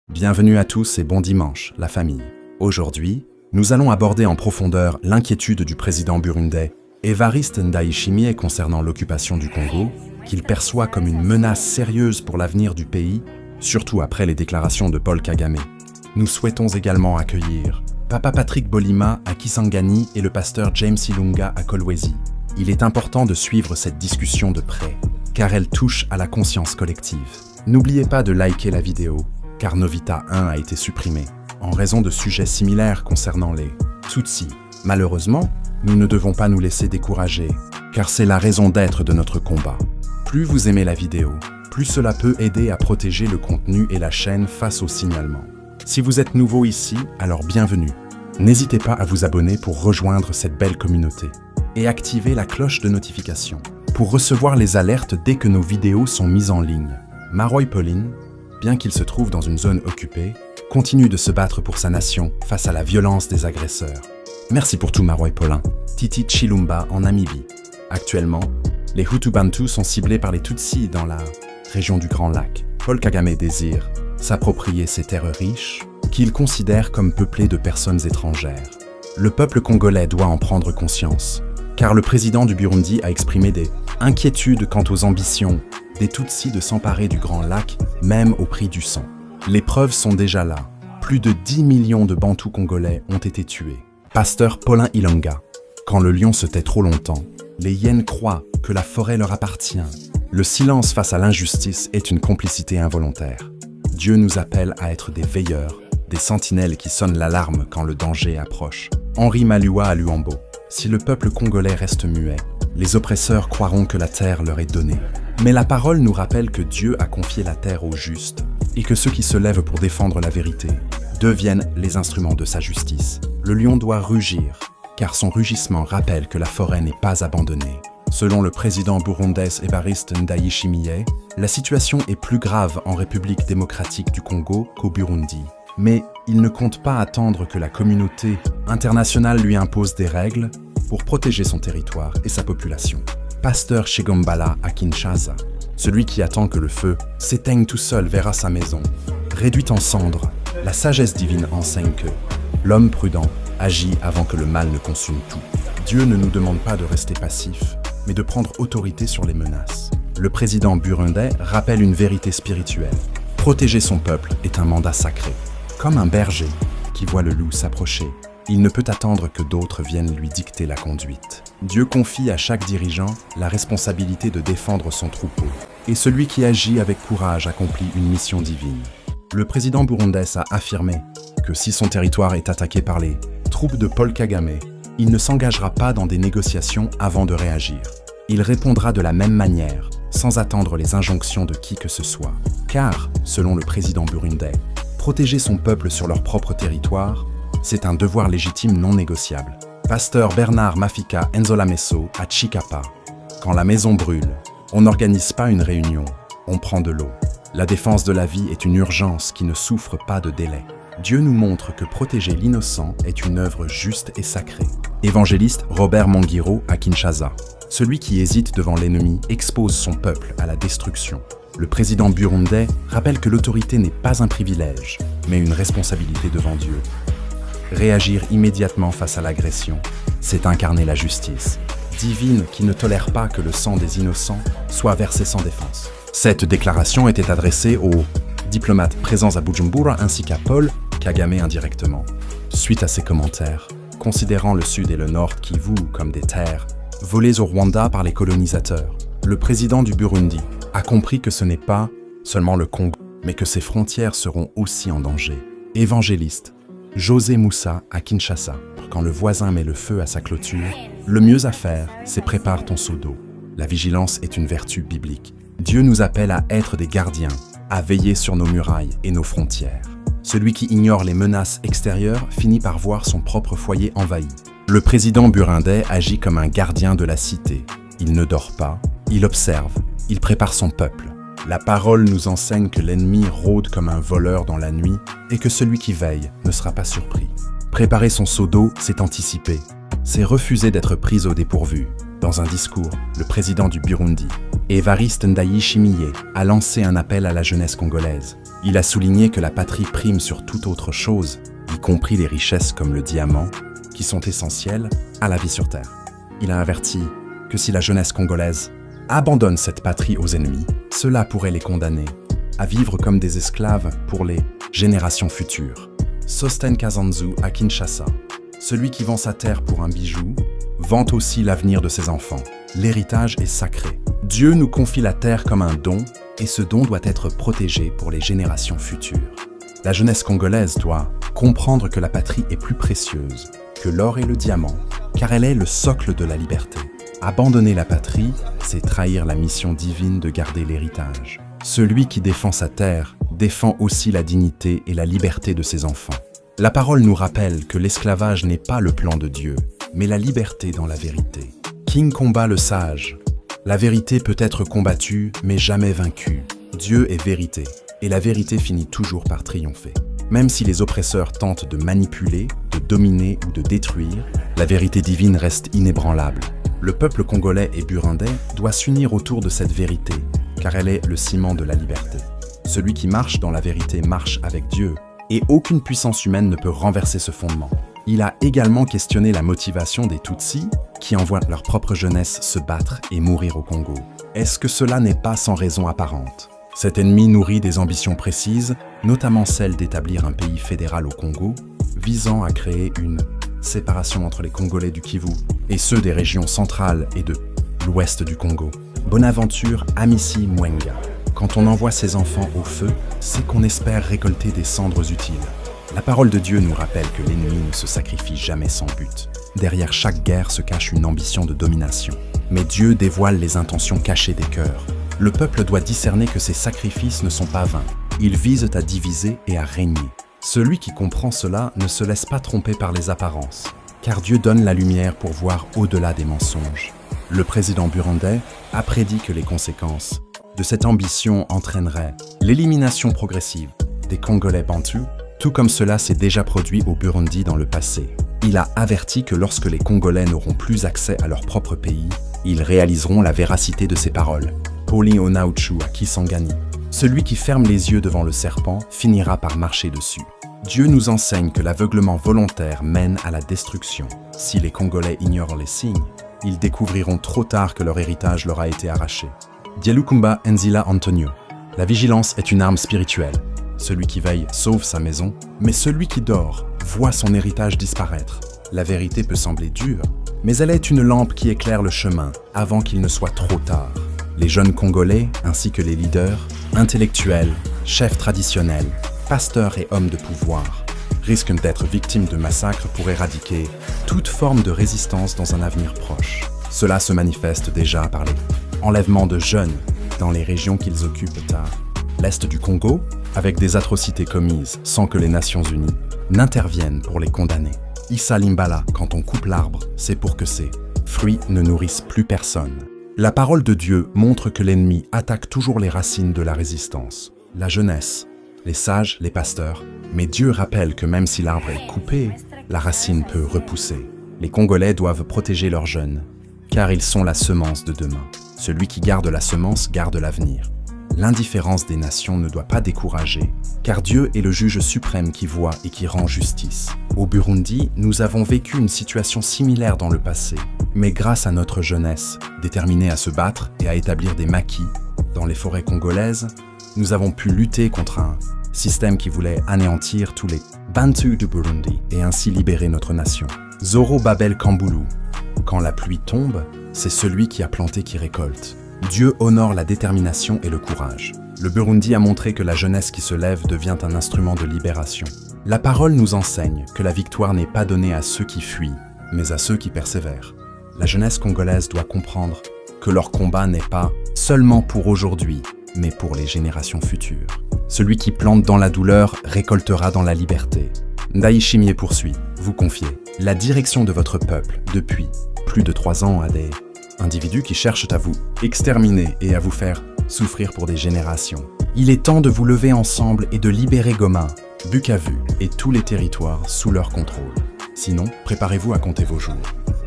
Bienvenue à tous et bon dimanche, la famille. Aujourd'hui, nous allons aborder en profondeur l'inquiétude du président burundais Evariste Ndayishimiye concernant l'occupation du Congo, qu'il perçoit comme une menace sérieuse pour l'avenir du pays, surtout après les déclarations de Paul Kagame. Nous souhaitons également accueillir Papa Patrick Bolima à Kisangani et le pasteur James Ilunga à Kolwezi. Il est important de suivre cette discussion de près, car elle touche à la conscience collective. N'oubliez pas de liker la vidéo, car Novita 1 a été supprimé, en raison de sujets similaires concernant les Tutsis. Malheureusement, nous ne devons pas nous laisser décourager, car c'est la raison d'être de notre combat. Plus vous aimez la vidéo, plus cela peut aider à protéger le contenu et la chaîne face au signalement. Si vous êtes nouveau ici, alors bienvenue. N'hésitez pas à vous abonner pour rejoindre cette belle communauté et activer la cloche de notification pour recevoir les alertes dès que nos vidéos sont mises en ligne. Maroy Pauline, bien qu'il se trouve dans une zone occupée, continue de se battre pour sa nation face à la violence des agresseurs. Merci pour tout Maroy Paulin. Titi Chilumba en Namibie. Actuellement, les Hutu-Bantus sont ciblés par les Tutsis dans la région du Grand Lac. Paul Kagame désire s'approprier ces terres riches qu'il considère comme peuplées de personnes étrangères. Le peuple congolais doit en prendre conscience, car le président du Burundi a exprimé des inquiétudes quant aux ambitions des Tutsis de s'emparer du Grand Lac, même au prix du sang. Les preuves sont déjà là. Plus de 10 millions de Bantous congolais ont été tués. Pasteur Paulin Ilunga. Quand le lion se tait trop longtemps, les hyènes croient que la forêt leur appartient. Le silence face à l'injustice est une complicité involontaire. Dieu nous appelle à être des veilleurs, des sentinelles qui sonnent l'alarme quand le danger approche. Henri Malua à Luambo. Si le peuple congolais reste muet, les oppresseurs croiront que la terre leur est donnée. Mais la parole nous rappelle que Dieu a confié la terre aux justes et que ceux qui se lèvent pour défendre la vérité deviennent les instruments de sa justice. Le lion doit rugir, car son rugissement rappelle que la forêt n'est pas abandonnée. Selon le président burundais Evariste Ndayishimiye, la situation est plus grave en République démocratique du Congo qu'au Burundi. Mais il ne compte pas attendre que la communauté internationale lui impose des règles pour protéger son territoire et sa population. Pasteur Shegombala à Kinshasa, celui qui attend que le feu s'éteigne tout seul verra sa maison réduite en cendres. La sagesse divine enseigne que l'homme prudent agit avant que le mal ne consume tout. Dieu ne nous demande pas de rester passifs, mais de prendre autorité sur les menaces. Le président burundais rappelle une vérité spirituelle. Protéger son peuple est un mandat sacré. Comme un berger qui voit le loup s'approcher, il ne peut attendre que d'autres viennent lui dicter la conduite. Dieu confie à chaque dirigeant la responsabilité de défendre son troupeau, et celui qui agit avec courage accomplit une mission divine. Le président burundais a affirmé que si son territoire est attaqué par les troupes de Paul Kagame, il ne s'engagera pas dans des négociations avant de réagir. Il répondra de la même manière, sans attendre les injonctions de qui que ce soit. Car, selon le président burundais, protéger son peuple sur leur propre territoire, c'est un devoir légitime non négociable. Pasteur Bernard Mafika Nzolameso à Chikapa. Quand la maison brûle, on n'organise pas une réunion, on prend de l'eau. La défense de la vie est une urgence qui ne souffre pas de délai. Dieu nous montre que protéger l'innocent est une œuvre juste et sacrée. Évangéliste Robert Mongiro à Kinshasa. Celui qui hésite devant l'ennemi expose son peuple à la destruction. Le président burundais rappelle que l'autorité n'est pas un privilège, mais une responsabilité devant Dieu. Réagir immédiatement face à l'agression, c'est incarner la justice divine qui ne tolère pas que le sang des innocents soit versé sans défense. Cette déclaration était adressée aux diplomates présents à Bujumbura ainsi qu'à Paul Kagame indirectement. Suite à ces commentaires, considérant le Sud et le Nord Kivu comme des terres volées au Rwanda par les colonisateurs, le président du Burundi a compris que ce n'est pas seulement le Congo, mais que ses frontières seront aussi en danger. Évangéliste José Moussa à Kinshasa. Quand le voisin met le feu à sa clôture, le mieux à faire, c'est prépare ton seau d'eau. La vigilance est une vertu biblique. Dieu nous appelle à être des gardiens, à veiller sur nos murailles et nos frontières. Celui qui ignore les menaces extérieures finit par voir son propre foyer envahi. Le président burundais agit comme un gardien de la cité. Il ne dort pas, il observe, il prépare son peuple. La parole nous enseigne que l'ennemi rôde comme un voleur dans la nuit et que celui qui veille ne sera pas surpris. Préparer son seau d'eau, c'est anticiper. C'est refuser d'être pris au dépourvu. Dans un discours, le président du Burundi, Evariste Ndayishimiye, a lancé un appel à la jeunesse congolaise. Il a souligné que la patrie prime sur toute autre chose, y compris les richesses comme le diamant, qui sont essentielles à la vie sur Terre. Il a averti que si la jeunesse congolaise abandonne cette patrie aux ennemis, cela pourrait les condamner à vivre comme des esclaves pour les générations futures. Sosten Kazanzu à Kinshasa, celui qui vend sa terre pour un bijou, vend aussi l'avenir de ses enfants. L'héritage est sacré. Dieu nous confie la terre comme un don, et ce don doit être protégé pour les générations futures. La jeunesse congolaise doit comprendre que la patrie est plus précieuse que l'or et le diamant, car elle est le socle de la liberté. Abandonner la patrie, c'est trahir la mission divine de garder l'héritage. Celui qui défend sa terre défend aussi la dignité et la liberté de ses enfants. La parole nous rappelle que l'esclavage n'est pas le plan de Dieu, mais la liberté dans la vérité. King combat le sage. La vérité peut être combattue, mais jamais vaincue. Dieu est vérité, et la vérité finit toujours par triompher. Même si les oppresseurs tentent de manipuler, de dominer ou de détruire, la vérité divine reste inébranlable. Le peuple congolais et burundais doit s'unir autour de cette vérité, car elle est le ciment de la liberté. Celui qui marche dans la vérité marche avec Dieu, et aucune puissance humaine ne peut renverser ce fondement. Il a également questionné la motivation des Tutsis, qui envoient leur propre jeunesse se battre et mourir au Congo. Est-ce que cela n'est pas sans raison apparente? Cet ennemi nourrit des ambitions précises, notamment celle d'établir un pays fédéral au Congo, visant à créer une séparation entre les Congolais du Kivu et ceux des régions centrales et de l'ouest du Congo. Bonaventure Amissi Mwenga. Quand on envoie ses enfants au feu, c'est qu'on espère récolter des cendres utiles. La parole de Dieu nous rappelle que l'ennemi ne se sacrifie jamais sans but. Derrière chaque guerre se cache une ambition de domination. Mais Dieu dévoile les intentions cachées des cœurs. Le peuple doit discerner que ces sacrifices ne sont pas vains. Ils visent à diviser et à régner. Celui qui comprend cela ne se laisse pas tromper par les apparences, car Dieu donne la lumière pour voir au-delà des mensonges. Le président burundais a prédit que les conséquences de cette ambition entraîneraient l'élimination progressive des Congolais bantous, tout comme cela s'est déjà produit au Burundi dans le passé. Il a averti que lorsque les Congolais n'auront plus accès à leur propre pays, ils réaliseront la véracité de ces paroles. Pauline Onauchu à Kisangani. Celui qui ferme les yeux devant le serpent finira par marcher dessus. Dieu nous enseigne que l'aveuglement volontaire mène à la destruction. Si les Congolais ignorent les signes, ils découvriront trop tard que leur héritage leur a été arraché. Dialukumba Enzila Antonio. La vigilance est une arme spirituelle. Celui qui veille sauve sa maison, mais celui qui dort voit son héritage disparaître. La vérité peut sembler dure, mais elle est une lampe qui éclaire le chemin avant qu'il ne soit trop tard. Les jeunes Congolais, ainsi que les leaders, intellectuels, chefs traditionnels, pasteurs et hommes de pouvoir, risquent d'être victimes de massacres pour éradiquer toute forme de résistance dans un avenir proche. Cela se manifeste déjà par les enlèvements de jeunes dans les régions qu'ils occupent à l'est du Congo, avec des atrocités commises sans que les Nations Unies n'interviennent pour les condamner. Issa Limbala, quand on coupe l'arbre, c'est pour que ses fruits ne nourrissent plus personne. La parole de Dieu montre que l'ennemi attaque toujours les racines de la résistance, la jeunesse, les sages, les pasteurs. Mais Dieu rappelle que même si l'arbre est coupé, la racine peut repousser. Les Congolais doivent protéger leurs jeunes, car ils sont la semence de demain. Celui qui garde la semence garde l'avenir. L'indifférence des nations ne doit pas décourager, car Dieu est le juge suprême qui voit et qui rend justice. Au Burundi, nous avons vécu une situation similaire dans le passé, mais grâce à notre jeunesse, déterminée à se battre et à établir des maquis dans les forêts congolaises, nous avons pu lutter contre un système qui voulait anéantir tous les Bantus du Burundi et ainsi libérer notre nation. Zoro Babel Kambulu. Quand la pluie tombe, c'est celui qui a planté qui récolte. Dieu honore la détermination et le courage. Le Burundi a montré que la jeunesse qui se lève devient un instrument de libération. La parole nous enseigne que la victoire n'est pas donnée à ceux qui fuient, mais à ceux qui persévèrent. La jeunesse congolaise doit comprendre que leur combat n'est pas seulement pour aujourd'hui, mais pour les générations futures. Celui qui plante dans la douleur récoltera dans la liberté. Ndayishimiye poursuit, vous confiez la direction de votre peuple depuis plus de 3 ans à des individus qui cherchent à vous exterminer et à vous faire souffrir pour des générations. Il est temps de vous lever ensemble et de libérer Goma, Bukavu et tous les territoires sous leur contrôle. Sinon, préparez-vous à compter vos jours,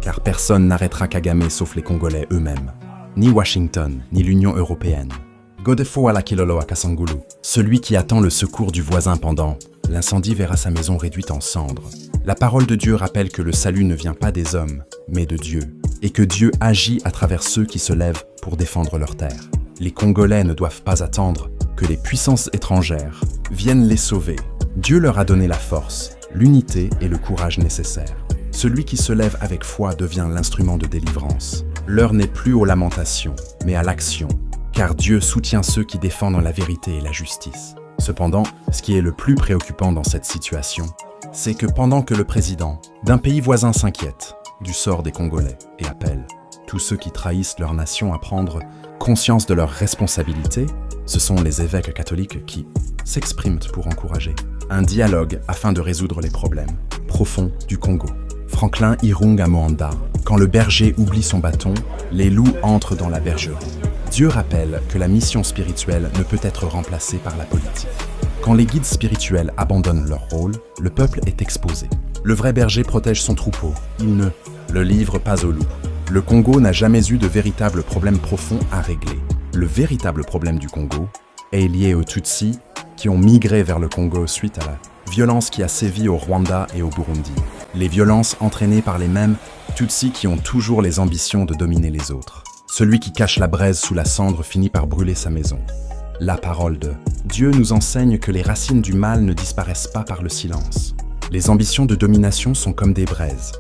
car personne n'arrêtera Kagame sauf les Congolais eux-mêmes, ni Washington, ni l'Union européenne. Godefo ala Kilolo à Kasangulu, celui qui attend le secours du voisin pendant l'incendie verra sa maison réduite en cendres. La parole de Dieu rappelle que le salut ne vient pas des hommes, mais de Dieu, et que Dieu agit à travers ceux qui se lèvent pour défendre leur terre. Les Congolais ne doivent pas attendre que les puissances étrangères viennent les sauver. Dieu leur a donné la force, l'unité et le courage nécessaires. Celui qui se lève avec foi devient l'instrument de délivrance. L'heure n'est plus aux lamentations, mais à l'action, car Dieu soutient ceux qui défendent la vérité et la justice. Cependant, ce qui est le plus préoccupant dans cette situation, c'est que pendant que le président d'un pays voisin s'inquiète du sort des Congolais et appelle tous ceux qui trahissent leur nation à prendre conscience de leurs responsabilités, ce sont les évêques catholiques qui s'expriment pour encourager un dialogue afin de résoudre les problèmes profonds du Congo. Franklin Irunga Moanda, quand le berger oublie son bâton, les loups entrent dans la bergerie. Dieu rappelle que la mission spirituelle ne peut être remplacée par la politique. Quand les guides spirituels abandonnent leur rôle, le peuple est exposé. Le vrai berger protège son troupeau, il ne le livre pas aux loups. Le Congo n'a jamais eu de véritable problème profond à régler. Le véritable problème du Congo est lié aux Tutsis qui ont migré vers le Congo suite à la violence qui a sévi au Rwanda et au Burundi. Les violences entraînées par les mêmes Tutsis qui ont toujours les ambitions de dominer les autres. Celui qui cache la braise sous la cendre finit par brûler sa maison. La parole de Dieu nous enseigne que les racines du mal ne disparaissent pas par le silence. Les ambitions de domination sont comme des braises.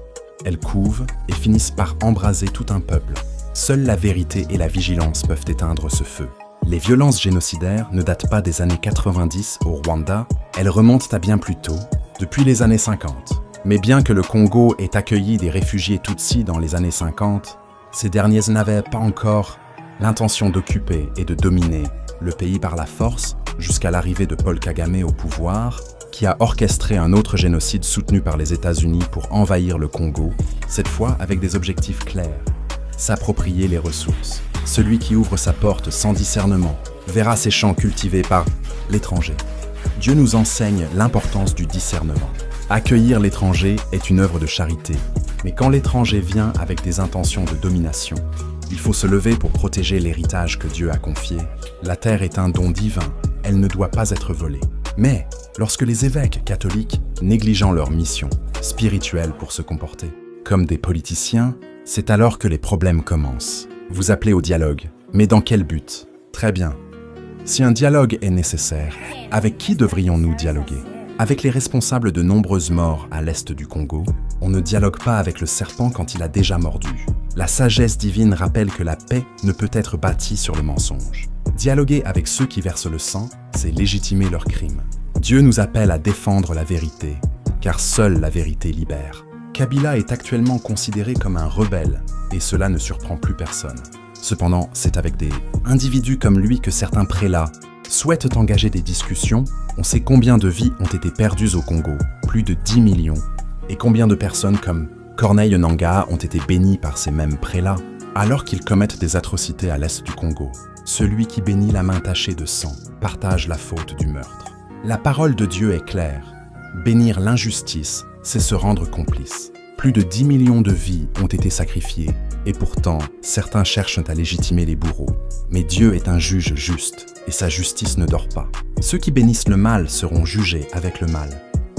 Elles couvent et finissent par embraser tout un peuple. Seule la vérité et la vigilance peuvent éteindre ce feu. Les violences génocidaires ne datent pas des années 90 au Rwanda, elles remontent à bien plus tôt, depuis les années 50. Mais bien que le Congo ait accueilli des réfugiés Tutsis dans les années 50, ces derniers n'avaient pas encore l'intention d'occuper et de dominer le pays par la force jusqu'à l'arrivée de Paul Kagame au pouvoir, qui a orchestré un autre génocide soutenu par les États-Unis pour envahir le Congo, cette fois avec des objectifs clairs: s'approprier les ressources. Celui qui ouvre sa porte sans discernement verra ses champs cultivés par l'étranger. Dieu nous enseigne l'importance du discernement. Accueillir l'étranger est une œuvre de charité, mais quand l'étranger vient avec des intentions de domination, il faut se lever pour protéger l'héritage que Dieu a confié. La terre est un don divin, elle ne doit pas être volée. Mais lorsque les évêques catholiques, négligeant leur mission spirituelle pour se comporter comme des politiciens, c'est alors que les problèmes commencent. Vous appelez au dialogue, mais dans quel but? Très bien. Si un dialogue est nécessaire, avec qui devrions-nous dialoguer? Avec les responsables de nombreuses morts à l'est du Congo, on ne dialogue pas avec le serpent quand il a déjà mordu. La sagesse divine rappelle que la paix ne peut être bâtie sur le mensonge. Dialoguer avec ceux qui versent le sang, c'est légitimer leurs crimes. Dieu nous appelle à défendre la vérité, car seule la vérité libère. Kabila est actuellement considéré comme un rebelle, et cela ne surprend plus personne. Cependant, c'est avec des individus comme lui que certains prélats souhaitent engager des discussions. On sait combien de vies ont été perdues au Congo, plus de 10 millions, et combien de personnes comme Corneille Nangaa ont été bénies par ces mêmes prélats, alors qu'ils commettent des atrocités à l'est du Congo. Celui qui bénit la main tachée de sang partage la faute du meurtre. La parole de Dieu est claire. Bénir l'injustice, c'est se rendre complice. Plus de 10 millions de vies ont été sacrifiées, et pourtant, certains cherchent à légitimer les bourreaux. Mais Dieu est un juge juste, et sa justice ne dort pas. Ceux qui bénissent le mal seront jugés avec le mal.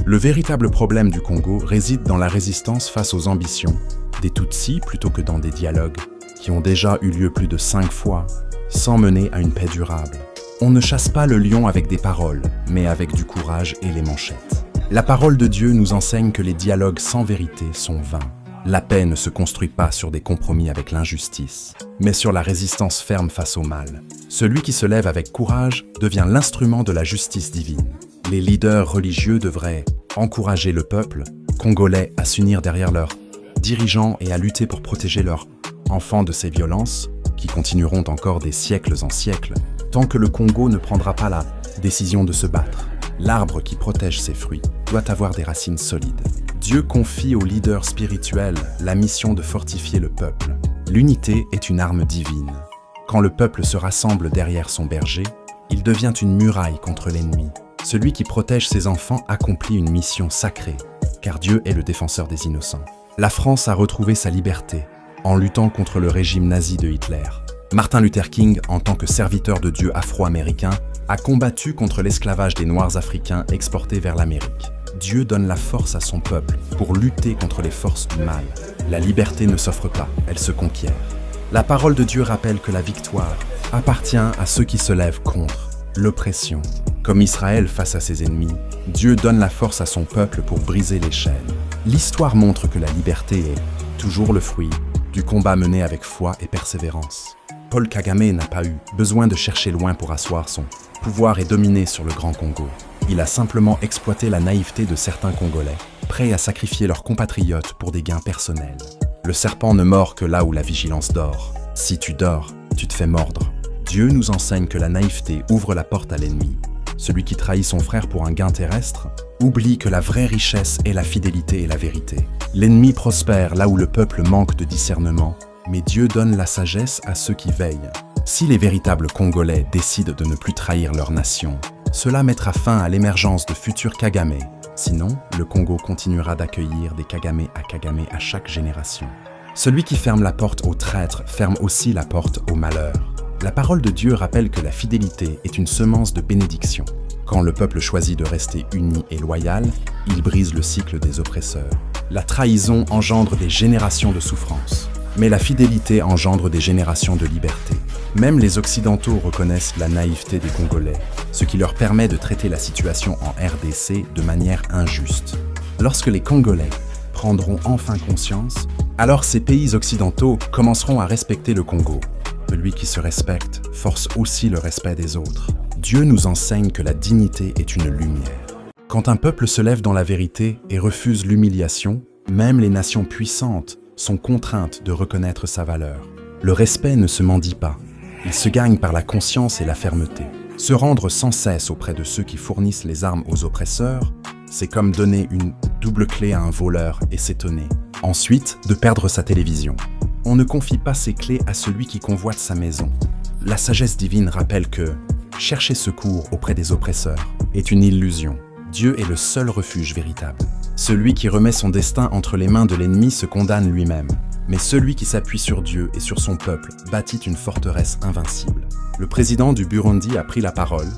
Le véritable problème du Congo réside dans la résistance face aux ambitions des Tutsis plutôt que dans des dialogues qui ont déjà eu lieu plus de 5 fois, sans mener à une paix durable. On ne chasse pas le lion avec des paroles, mais avec du courage et les manchettes. La parole de Dieu nous enseigne que les dialogues sans vérité sont vains. La paix ne se construit pas sur des compromis avec l'injustice, mais sur la résistance ferme face au mal. Celui qui se lève avec courage devient l'instrument de la justice divine. Les leaders religieux devraient encourager le peuple congolais à s'unir derrière leurs dirigeants et à lutter pour protéger leurs enfants de ces violences qui continueront encore des siècles en siècles, tant que le Congo ne prendra pas la décision de se battre. L'arbre qui protège ses fruits doit avoir des racines solides. Dieu confie aux leaders spirituels la mission de fortifier le peuple. L'unité est une arme divine. Quand le peuple se rassemble derrière son berger, il devient une muraille contre l'ennemi. Celui qui protège ses enfants accomplit une mission sacrée, car Dieu est le défenseur des innocents. La France a retrouvé sa liberté en luttant contre le régime nazi de Hitler. Martin Luther King, en tant que serviteur de Dieu afro-américain, a combattu contre l'esclavage des Noirs africains exportés vers l'Amérique. Dieu donne la force à son peuple pour lutter contre les forces du mal. La liberté ne s'offre pas, elle se conquiert. La parole de Dieu rappelle que la victoire appartient à ceux qui se lèvent contre l'oppression. Comme Israël face à ses ennemis, Dieu donne la force à son peuple pour briser les chaînes. L'histoire montre que la liberté est toujours le fruit du combat mené avec foi et persévérance. Paul Kagame n'a pas eu besoin de chercher loin pour asseoir son pouvoir et dominer sur le Grand Congo. Il a simplement exploité la naïveté de certains Congolais, prêts à sacrifier leurs compatriotes pour des gains personnels. Le serpent ne mord que là où la vigilance dort. Si tu dors, tu te fais mordre. Dieu nous enseigne que la naïveté ouvre la porte à l'ennemi. Celui qui trahit son frère pour un gain terrestre oublie que la vraie richesse est la fidélité et la vérité. L'ennemi prospère là où le peuple manque de discernement, mais Dieu donne la sagesse à ceux qui veillent. Si les véritables Congolais décident de ne plus trahir leur nation, cela mettra fin à l'émergence de futurs Kagame. Sinon, le Congo continuera d'accueillir des Kagame à chaque génération. Celui qui ferme la porte aux traîtres ferme aussi la porte au malheur. La parole de Dieu rappelle que la fidélité est une semence de bénédiction. Quand le peuple choisit de rester uni et loyal, il brise le cycle des oppresseurs. La trahison engendre des générations de souffrance, mais la fidélité engendre des générations de liberté. Même les Occidentaux reconnaissent la naïveté des Congolais, ce qui leur permet de traiter la situation en RDC de manière injuste. Lorsque les Congolais prendront enfin conscience, alors ces pays occidentaux commenceront à respecter le Congo. Celui qui se respecte force aussi le respect des autres. Dieu nous enseigne que la dignité est une lumière. Quand un peuple se lève dans la vérité et refuse l'humiliation, même les nations puissantes sont contraintes de reconnaître sa valeur. Le respect ne se mendie pas, il se gagne par la conscience et la fermeté. Se rendre sans cesse auprès de ceux qui fournissent les armes aux oppresseurs, c'est comme donner une double clé à un voleur et s'étonner. Ensuite, de perdre sa télévision. On ne confie pas ses clés à celui qui convoite sa maison. La sagesse divine rappelle que chercher secours auprès des oppresseurs est une illusion. Dieu est le seul refuge véritable. Celui qui remet son destin entre les mains de l'ennemi se condamne lui-même. Mais celui qui s'appuie sur Dieu et sur son peuple bâtit une forteresse invincible. Le président du Burundi a pris la parole,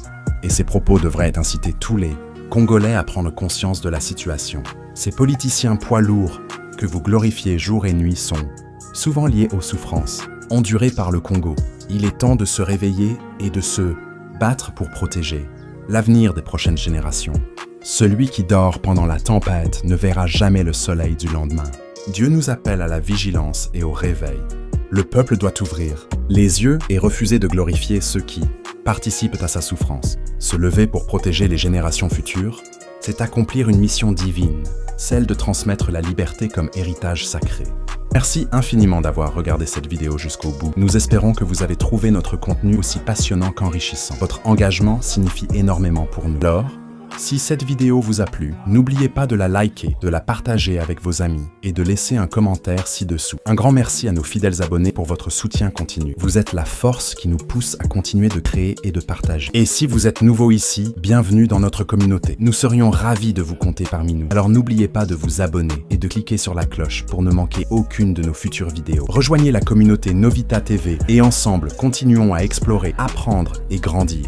et ses propos devraient inciter tous les Congolais à prendre conscience de la situation. Ces politiciens poids lourds que vous glorifiez jour et nuit sont souvent liés aux souffrances endurées par le Congo. Il est temps de se réveiller et de se battre pour protéger l'avenir des prochaines générations. Celui qui dort pendant la tempête ne verra jamais le soleil du lendemain. Dieu nous appelle à la vigilance et au réveil. Le peuple doit ouvrir les yeux et refuser de glorifier ceux qui participent à sa souffrance. Se lever pour protéger les générations futures, c'est accomplir une mission divine, celle de transmettre la liberté comme héritage sacré. Merci infiniment d'avoir regardé cette vidéo jusqu'au bout. Nous espérons que vous avez trouvé notre contenu aussi passionnant qu'enrichissant. Votre engagement signifie énormément pour nous. Alors, si cette vidéo vous a plu, n'oubliez pas de la liker, de la partager avec vos amis et de laisser un commentaire ci-dessous. Un grand merci à nos fidèles abonnés pour votre soutien continu. Vous êtes la force qui nous pousse à continuer de créer et de partager. Et si vous êtes nouveau ici, bienvenue dans notre communauté. Nous serions ravis de vous compter parmi nous. Alors n'oubliez pas de vous abonner et de cliquer sur la cloche pour ne manquer aucune de nos futures vidéos. Rejoignez la communauté Novita TV et ensemble, continuons à explorer, apprendre et grandir.